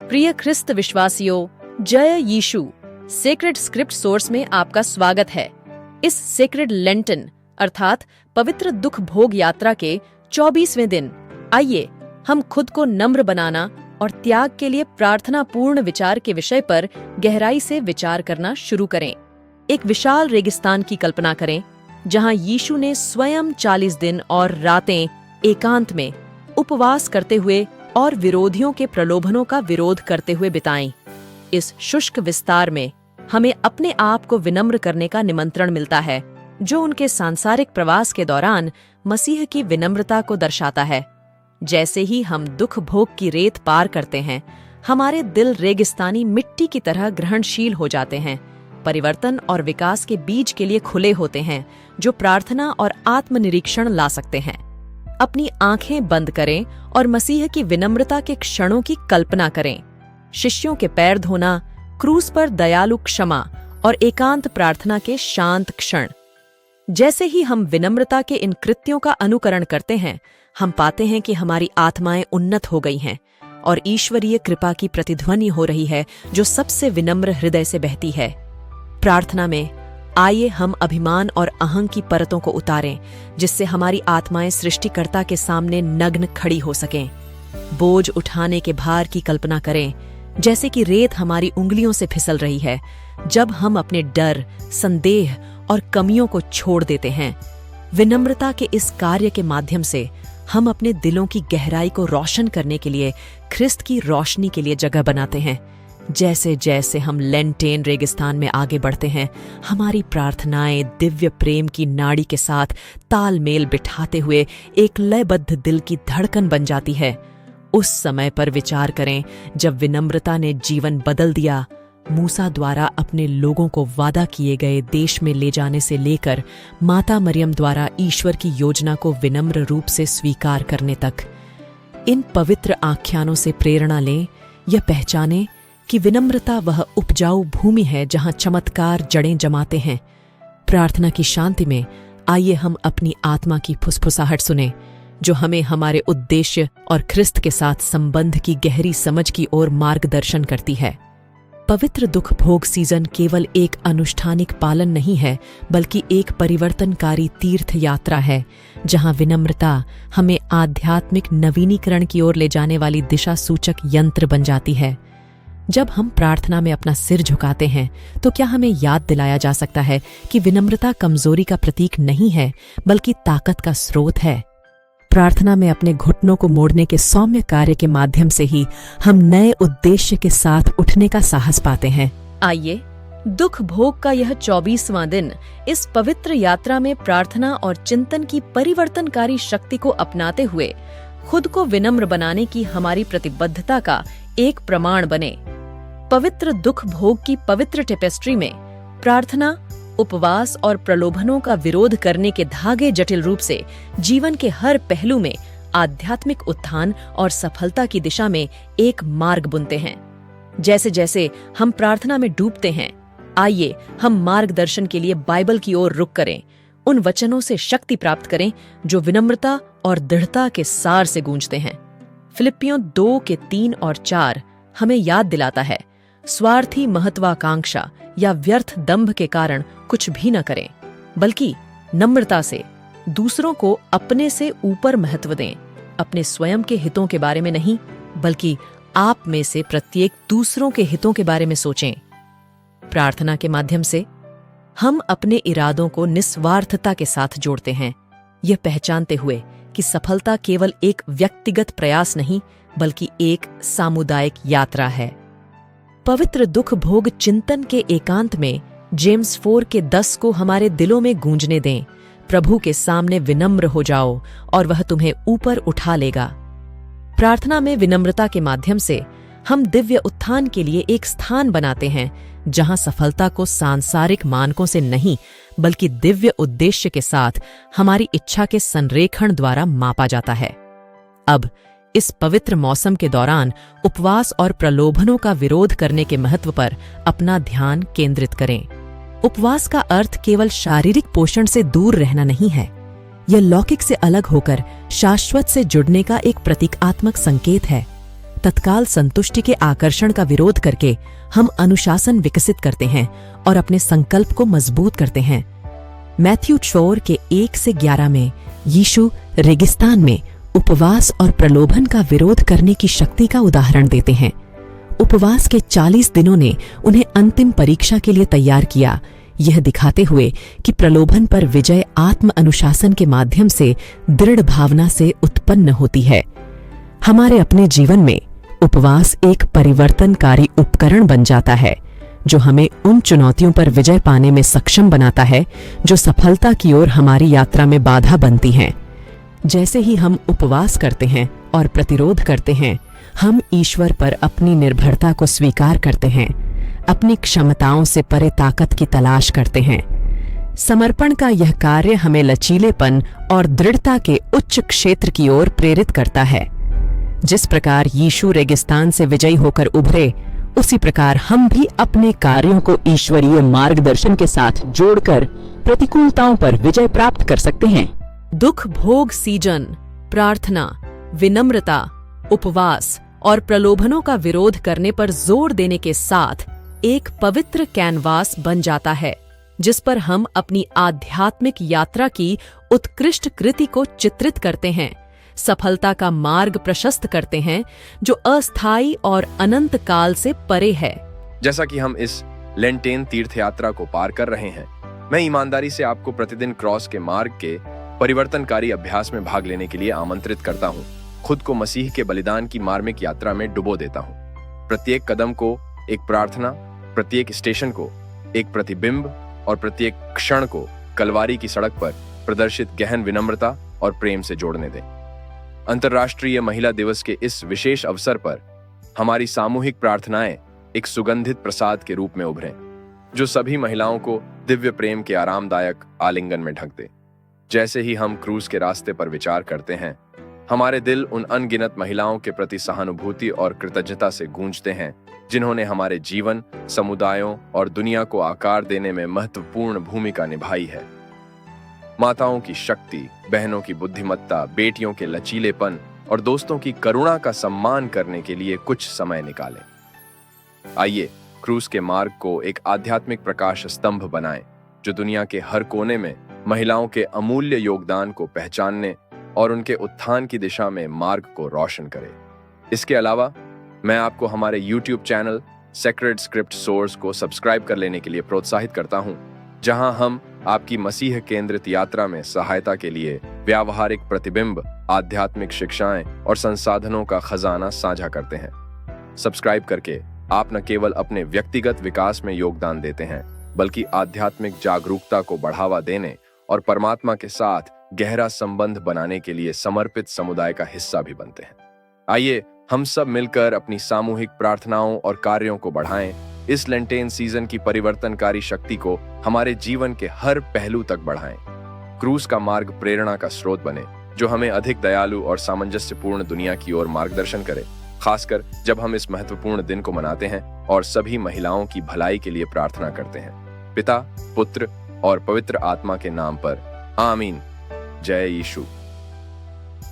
प्रिय ख्रिस्त विश्वासियों, जय यीशु सेक्रेड स्क्रिप्ट सोर्स में आपका स्वागत है। इस सेक्रेड लेंटन अर्थात पवित्र दुख भोग यात्रा के 24वें दिन आइए हम खुद को नम्र बनाना और त्याग के लिए प्रार्थना पूर्ण विचार के विषय पर गहराई से विचार करना शुरू करें। एक विशाल रेगिस्तान की कल्पना करें जहां यीशु ने स्वयं 40 दिन और रातें एकांत में उपवास करते हुए और विरोधियों के प्रलोभनों का विरोध करते हुए बिताएं। इस शुष्क विस्तार में हमें अपने आप को विनम्र करने का निमंत्रण मिलता है, जो उनके सांसारिक प्रवास के दौरान मसीह की विनम्रता को दर्शाता है। जैसे ही हम दुख भोग की रेत पार करते हैं, हमारे दिल रेगिस्तानी मिट्टी की तरह ग्रहणशील हो जाते हैं, परिवर्तन और विकास के बीज के लिए खुले होते हैं, जो प्रार्थना और आत्मनिरीक्षण ला सकते हैं। अपनी आंखें बंद करें और मसीह की विनम्रता के क्षणों की कल्पना करें। शिष्यों के पैर धोना, क्रूस पर दयालु क्षमा और एकांत प्रार्थना के शांत क्षण। जैसे ही हम विनम्रता के इन कृत्यों का अनुकरण करते हैं, हम पाते हैं कि हमारी आत्माएं उन्नत हो गई हैं और ईश्वरीय कृपा की प्रतिध्वनि हो रही है, जो सबसे विनम्र हृदय से बहती है। प्रार्थना में आइए हम अभिमान और अहं की परतों को उतारें, जिससे हमारी आत्माएं सृष्टिकर्ता के सामने नग्न खड़ी हो सकें। बोझ उठाने के भार की कल्पना करें, जैसे कि रेत हमारी उंगलियों से फिसल रही है जब हम अपने डर, संदेह और कमियों को छोड़ देते हैं। विनम्रता के इस कार्य के माध्यम से हम अपने दिलों की गहराई को रोशन करने के लिए ख्रिस्त की रोशनी के लिए जगह बनाते हैं। जैसे जैसे हम लेंटेन रेगिस्तान में आगे बढ़ते हैं, हमारी प्रार्थनाएं दिव्य प्रेम की नाड़ी के साथ तालमेल बिठाते हुए एक लयबद्ध दिल की धड़कन बन जाती है। उस समय पर विचार करें जब विनम्रता ने जीवन बदल दिया। मूसा द्वारा अपने लोगों को वादा किए गए देश में ले जाने से लेकर माता मरियम द्वारा ईश्वर की योजना को विनम्र रूप से स्वीकार करने तक। इन पवित्र आख्यानों से प्रेरणा लें, यह पहचानें कि विनम्रता वह उपजाऊ भूमि है जहां चमत्कार जड़ें जमाते हैं। प्रार्थना की शांति में आइए हम अपनी आत्मा की फुसफुसाहट सुने, जो हमें हमारे उद्देश्य और ख्रिस्त के साथ संबंध की गहरी समझ की ओर मार्गदर्शन करती है। पवित्र दुख भोग सीजन केवल एक अनुष्ठानिक पालन नहीं है, बल्कि एक परिवर्तनकारी तीर्थ यात्रा है, जहां विनम्रता हमें आध्यात्मिक नवीनीकरण की ओर ले जाने वाली दिशा सूचक यंत्र बन जाती है। जब हम प्रार्थना में अपना सिर झुकाते हैं, तो क्या हमें याद दिलाया जा सकता है कि विनम्रता कमजोरी का प्रतीक नहीं है, बल्कि ताकत का स्रोत है। प्रार्थना में अपने घुटनों को मोड़ने के सौम्य कार्य के माध्यम से ही हम नए उद्देश्य के साथ उठने का साहस पाते हैं। आइए दुख भोग का यह 24वां दिन इस पवित्र यात्रा में प्रार्थना और चिंतन की परिवर्तनकारी शक्ति को अपनाते हुए खुद को विनम्र बनाने की हमारी प्रतिबद्धता का एक प्रमाण बने। पवित्र दुख भोग की पवित्र टेपेस्ट्री में प्रार्थना, उपवास और प्रलोभनों का विरोध करने के धागे जटिल रूप से जीवन के हर पहलू में आध्यात्मिक उत्थान और सफलता की दिशा में एक मार्ग बुनते हैं। जैसे जैसे हम प्रार्थना में डूबते हैं, आइए हम मार्गदर्शन के लिए बाइबल की ओर रुख करें। उन वचनों से शक्ति प्राप्त करें जो विनम्रता और दृढ़ता के सार से गूंजते हैं। फिलिप्पियों 2 के 3 और 4 हमें याद दिलाता है, स्वार्थी महत्वाकांक्षा या व्यर्थ दंभ के कारण कुछ भी न करें, बल्कि नम्रता से दूसरों को अपने से ऊपर महत्व दें। अपने स्वयं के हितों के बारे में नहीं, बल्कि आप में से प्रत्येक दूसरों के हितों के बारे में सोचें। प्रार्थना के माध्यम से हम अपने इरादों को निस्वार्थता के साथ जोड़ते हैं, यह पहचानते हुए कि सफलता केवल एक व्यक्तिगत प्रयास नहीं, बल्कि एक सामुदायिक यात्रा है। पवित्र दुख भोग चिंतन के एकांत में जेम्स 4 के 10 को हमारे दिलों में गूंजने दें। प्रभु के सामने विनम्र हो जाओ और वह तुम्हें ऊपर उठा लेगा। प्रार्थना में विनम्रता के माध्यम से हम दिव्य उत्थान के लिए एक स्थान बनाते हैं, जहां सफलता को सांसारिक मानकों से नहीं, बल्कि दिव्य उद्देश्य के साथ हमारी इच्छा के संरेखण द्वारा मापा जाता है। अब इस पवित्र मौसम के दौरान उपवास और प्रलोभनों का विरोध करने के महत्व पर अपना ध्यान केंद्रित करें। उपवास का अर्थ केवल शारीरिक पोषण से दूर रहना नहीं है, यह लौकिक से अलग होकर शाश्वत से जुड़ने का एक प्रतीकात्मक संकेत है। तत्काल संतुष्टि के आकर्षण का विरोध करके हम अनुशासन विकसित करते हैं और अपने संकल्प को मजबूत करते हैं। मैथ्यू 4 के 1 से 11 में यीशु रेगिस्तान में उपवास और प्रलोभन का विरोध करने की शक्ति का उदाहरण देते हैं। उपवास के 40 दिनों ने उन्हें अंतिम परीक्षा के लिए तैयार किया, यह दिखाते हुए कि प्रलोभन पर विजय आत्म अनुशासन के माध्यम से दृढ़ भावना से उत्पन्न होती है। हमारे अपने जीवन में उपवास एक परिवर्तनकारी उपकरण बन जाता है, जो हमें उन चुनौतियों पर विजय पाने में सक्षम बनाता है जो सफलता की ओर हमारी यात्रा में बाधा बनती हैं। जैसे ही हम उपवास करते हैं और प्रतिरोध करते हैं, हम ईश्वर पर अपनी निर्भरता को स्वीकार करते हैं, अपनी क्षमताओं से परे ताकत की तलाश करते हैं। समर्पण का यह कार्य हमें लचीलेपन और दृढ़ता के उच्च क्षेत्र की ओर प्रेरित करता है। जिस प्रकार यीशु रेगिस्तान से विजयी होकर उभरे, उसी प्रकार हम भी अपने कार्यों को ईश्वरीय मार्गदर्शन के साथ जोड़कर प्रतिकूलताओं पर विजय प्राप्त कर सकते हैं। दुख भोग सीजन, प्रार्थना, विनम्रता, उपवास और प्रलोभनों का विरोध करने पर जोर देने के साथ एक पवित्र कैनवास बन जाता है, जिस पर हम अपनी आध्यात्मिक यात्रा की उत्कृष्ट कृति को चित्रित करते हैं, सफलता का मार्ग प्रशस्त करते हैं जो अस्थायी और अनंत काल से परे है। जैसा कि हम इस लेंटेन तीर्थ यात्रा को पार कर रहे हैं, मैं ईमानदारी से आपको प्रतिदिन क्रॉस के मार्ग के परिवर्तनकारी अभ्यास में भाग लेने के लिए आमंत्रित करता हूँ। खुद को मसीह के बलिदान की मार्मिक यात्रा में डुबो देता हूँ। प्रत्येक कदम को एक प्रार्थना, प्रत्येक स्टेशन को एक प्रतिबिंब और प्रत्येक क्षण को कलवारी की सड़क पर प्रदर्शित गहन विनम्रता और प्रेम से जोड़ने दें। अंतर्राष्ट्रीय महिला दिवस के इस विशेष अवसर पर हमारी सामूहिक प्रार्थनाएं एक सुगंधित प्रसाद के रूप में उभरें, जो सभी महिलाओं को दिव्य प्रेम के आरामदायक आलिंगन में ढक दे। जैसे ही हम क्रूज के रास्ते पर विचार करते हैं, हमारे दिल उन अनगिनत महिलाओं के प्रति सहानुभूति और कृतज्ञता से गूंजते हैं, जिन्होंने हमारे जीवन, समुदायों और दुनिया को आकार देने में महत्वपूर्ण भूमिका निभाई है। माताओं की शक्ति, बहनों की बुद्धिमत्ता, बेटियों के लचीलेपन और दोस्तों की करुणा का सम्मान करने के लिए कुछ समय निकालें। आइए क्रूज के मार्ग को एक आध्यात्मिक प्रकाश स्तंभ बनाएं, जो दुनिया के हर कोने में महिलाओं के अमूल्य योगदान को पहचानने और उनके उत्थान की दिशा में मार्ग को रोशन करे। इसके अलावा मैं आपको हमारे YouTube channel sacred script source को सब्सक्राइब कर लेने के लिए प्रोत्साहित करता हूं, जहां हम आपकी मसीह केंद्रित यात्रा में सहायता के लिए व्यावहारिक प्रतिबिंब, आध्यात्मिक शिक्षाएं और संसाधनों का खजाना साझा करते हैं। सब्सक्राइब करके आप न केवल अपने व्यक्तिगत विकास में योगदान देते हैं, बल्कि आध्यात्मिक जागरूकता को बढ़ावा देने और परमात्मा के साथ गहरा संबंध बनाने के लिए समर्पित समुदाय का हिस्सा भी बनते हैं। आइए हम सब मिलकर अपनी सामूहिक प्रार्थनाओं और कार्यों को बढ़ाएं, इस लेंटेन सीजन की परिवर्तनकारी शक्ति को हमारे जीवन के हर पहलू तक बढ़ाएं। क्रूज का मार्ग प्रेरणा का स्रोत बने, जो हमें अधिक दयालु और सामंजस्यपूर्ण दुनिया की ओर मार्गदर्शन करे, खासकर जब हम इस महत्वपूर्ण दिन को मनाते हैं और सभी महिलाओं की भलाई के लिए प्रार्थना करते हैं। पिता, पुत्र और पवित्र आत्मा के नाम पर आमीन। जय यीशु।